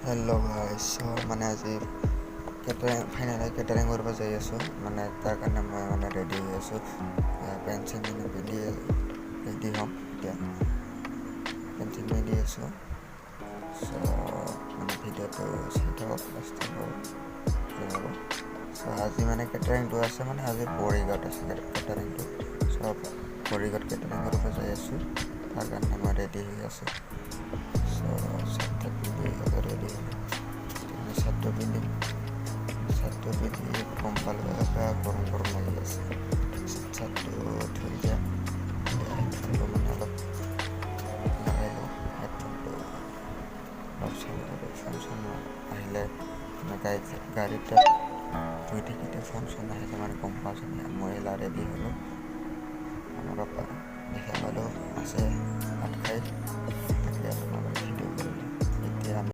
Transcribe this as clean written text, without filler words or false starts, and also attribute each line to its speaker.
Speaker 1: hello' গাইছ মানে আজি ফাইনেলি কেটাৰিং কৰিব যাই আছোঁ মানে তাৰ কাৰণে মই মানে ৰেডি হৈ আছোঁ পেণ্ট চেণ্ট পিন্ধি ৰেডি হ'ম এতিয়া পেণ্ট চেণ্ট পিন্ধি আছোঁ চ' মানে ভিডিঅ'টো চাই থাকক লাষ্টত ভাল হ'ব চ' আজি মানে কেটাৰিংটো আছে মানে আজি বৰিগাঁৱত আছে কেটাৰিংটো চ' বৰিগাঁৱত কেটাৰিং কৰিব যাই আছোঁ তাৰ কাৰণে মই ৰেডি হৈ আছোঁ চ' ৰেডি হ'লোঁ চাৰ্টটো পিন্ধি গম পালোঁ গৰম লাগি আছে চাৰ্টটো ধুই যাম হেডফোনটো মানে অলপ লগাই লওঁ হেডফোনটো অলপ চাব লাগে ফোন চোন আহিলে মানে গাড়ীত ধুই থাকোঁতে ফোন চোন আহিলে মানে গম পাওঁ যে মই ৰেডি হ'লোঁ আমাৰ পাপা দেখা পালোঁ আছে ভাত খাই তাকে আপোনালোকে